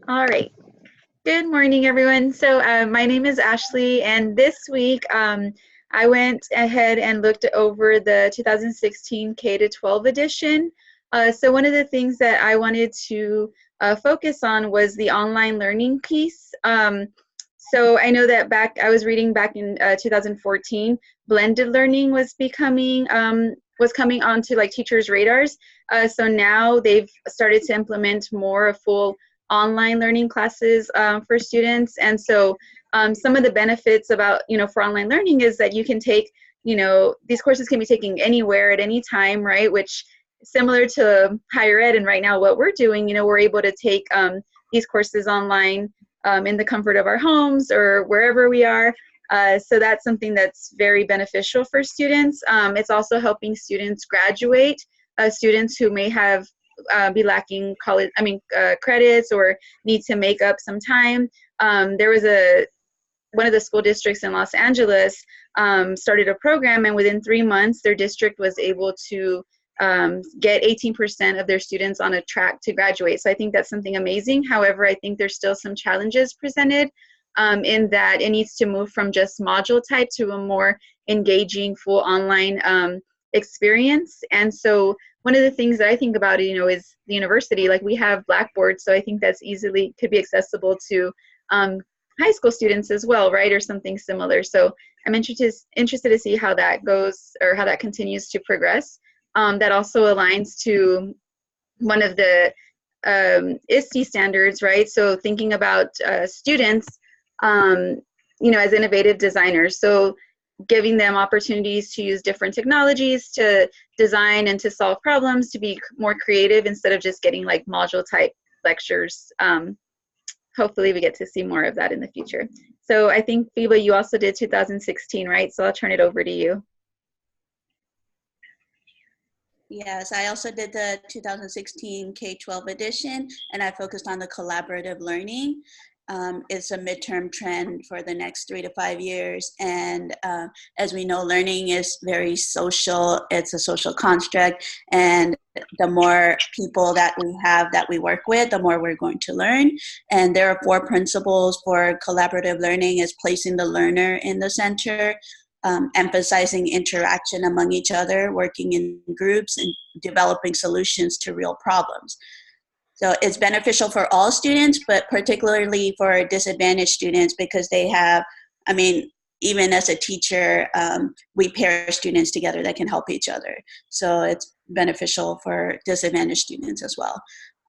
All right. Good morning, everyone. So my name is Ashley, and this week I went ahead and looked over the 2016 K to 12 edition. So one of the things that I wanted to focus on was the online learning piece. So I know that I was reading back in 2014, blended learning was coming onto like teachers' radars. So now they've started to implement more a full online learning classes for students. And so some of the benefits about, for online learning is that you can take, these courses can be taken anywhere at any time, right? Which similar to higher ed and right now what we're doing, we're able to take these courses online in the comfort of our homes or wherever we are. So that's something that's very beneficial for students. It's also helping students graduate, students who may have be lacking credits or need to make up some time. There was one of the school districts in Los Angeles started a program, and within 3 months, their district was able to get 18% of their students on a track to graduate. So I think that's something amazing. However, I think there's still some challenges presented in that it needs to move from just module type to a more engaging full online experience. And so one of the things that I think about, is the university. Like we have Blackboard, so I think that's easily could be accessible to high school students as well, right, or something similar. So I'm interested to see how that goes or how that continues to progress. That also aligns to one of the ISTE standards, right? So thinking about students, as innovative designers. So giving them opportunities to use different technologies to design and to solve problems, to be more creative instead of just getting like module type lectures. Hopefully we get to see more of that in the future. So I think, Fiba, you also did 2016, right? So I'll turn it over to you. Yes, I also did the 2016 K-12 edition, and I focused on the collaborative learning. It's a midterm trend for the next 3 to 5 years. And as we know, learning is very social. It's a social construct. And the more people that we have that we work with, the more we're going to learn. And there are 4 principles for collaborative learning: is placing the learner in the center, emphasizing interaction among each other, working in groups, and developing solutions to real problems. So it's beneficial for all students, but particularly for disadvantaged students because they have, even as a teacher, we pair students together that can help each other. So it's beneficial for disadvantaged students as well.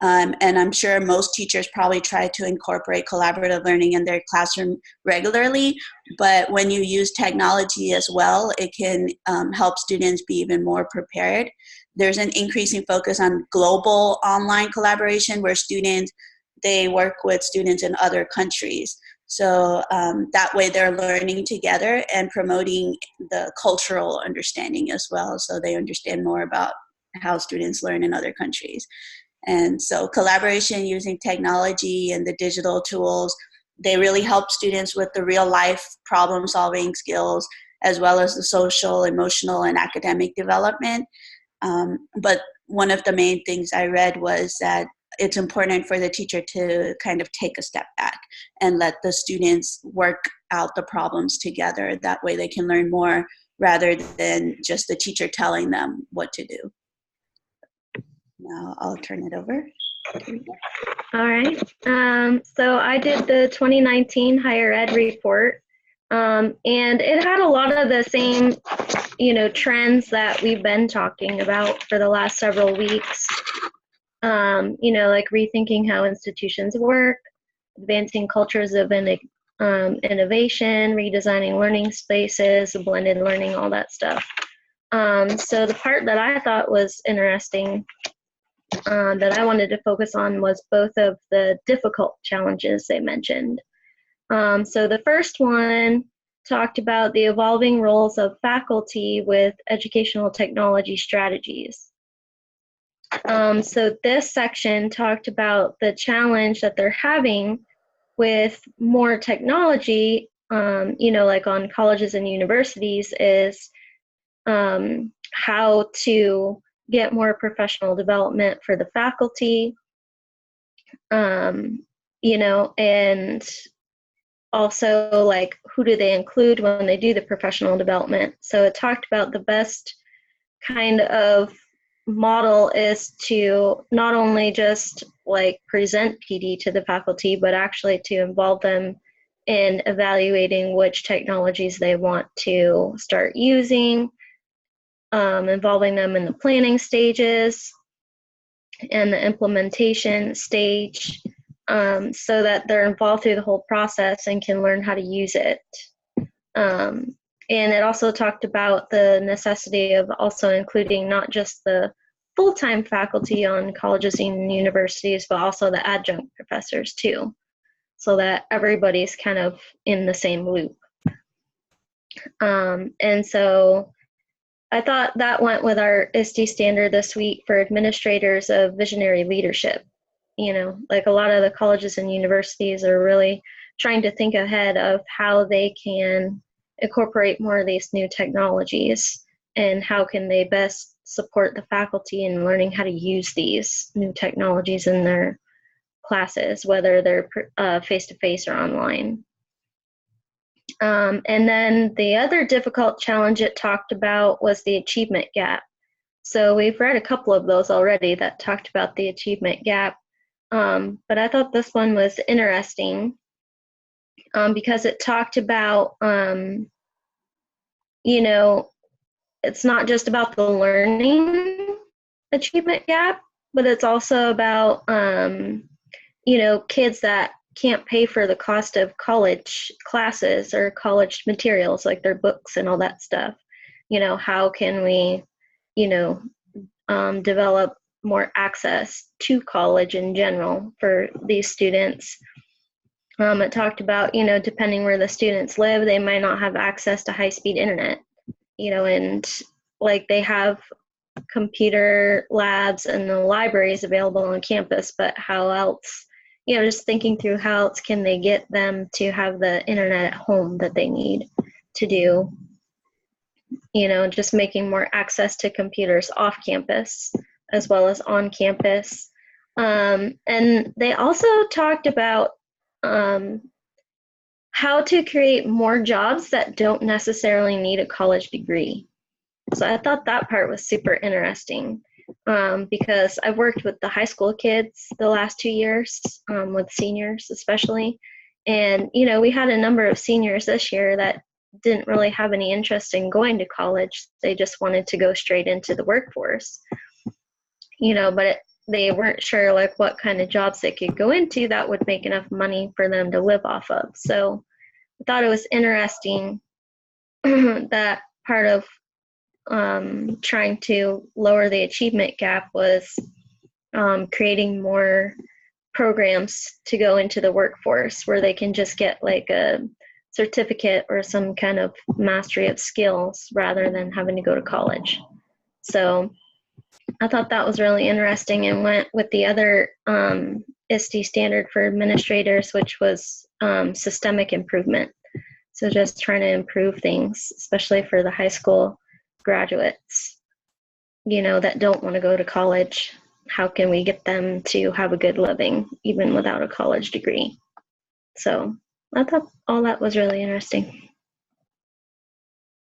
And I'm sure most teachers probably try to incorporate collaborative learning in their classroom regularly, but when you use technology as well, it can help students be even more prepared. There's an increasing focus on global online collaboration where they work with students in other countries. So that way they're learning together and promoting the cultural understanding as well, so they understand more about how students learn in other countries. And so collaboration using technology and the digital tools, they really help students with the real life problem solving skills, as well as the social, emotional, and academic development. But one of the main things I read was that it's important for the teacher to kind of take a step back and let the students work out the problems together. That way they can learn more rather than just the teacher telling them what to do. Now I'll turn it over. All right. So I did the 2019 higher ed report, and it had a lot of the same, trends that we've been talking about for the last several weeks. Like rethinking how institutions work, advancing cultures of innovation, redesigning learning spaces, blended learning, all that stuff. So the part that I thought was interesting that I wanted to focus on was both of the difficult challenges they mentioned. So the first one talked about the evolving roles of faculty with educational technology strategies. So this section talked about the challenge that they're having with more technology, like on colleges and universities, is how to get more professional development for the faculty, and also like who do they include when they do the professional development. So it talked about the best kind of model is to not only just like present PD to the faculty, but actually to involve them in evaluating which technologies they want to start using, involving them in the planning stages and the implementation stage, so that they're involved through the whole process and can learn how to use it. And it also talked about the necessity of also including not just the full-time faculty on colleges and universities, but also the adjunct professors too, so that everybody's kind of in the same loop. And so I thought that went with our ISTE standard this week for administrators of visionary leadership. Like a lot of the colleges and universities are really trying to think ahead of how they can incorporate more of these new technologies and how can they best support the faculty in learning how to use these new technologies in their classes, whether they're face-to-face or online. And then the other difficult challenge it talked about was the achievement gap. So we've read a couple of those already that talked about the achievement gap, but I thought this one was interesting because it talked about, it's not just about the learning achievement gap, but it's also about, kids that can't pay for the cost of college classes or college materials, like their books and all that stuff. How can we, develop more access to college in general for these students? It talked about, depending where the students live, they might not have access to high-speed internet, and like they have computer labs and the libraries available on campus, but how else, just thinking through how else can they get them to have the internet at home that they need to do, just making more access to computers off campus as well as on campus. And they also talked about how to create more jobs that don't necessarily need a college degree. So I thought that part was super interesting because I've worked with the high school kids the last 2 years, with seniors especially. And, we had a number of seniors this year that didn't really have any interest in going to college. They just wanted to go straight into the workforce, but they weren't sure like what kind of jobs they could go into that would make enough money for them to live off of. So I thought it was interesting that part of trying to lower the achievement gap was creating more programs to go into the workforce where they can just get like a certificate or some kind of mastery of skills rather than having to go to college. So I thought that was really interesting and went with the other ISTE standard for administrators, which was systemic improvement. So just trying to improve things, especially for the high school graduates, that don't want to go to college. How can we get them to have a good living even without a college degree? So I thought all that was really interesting.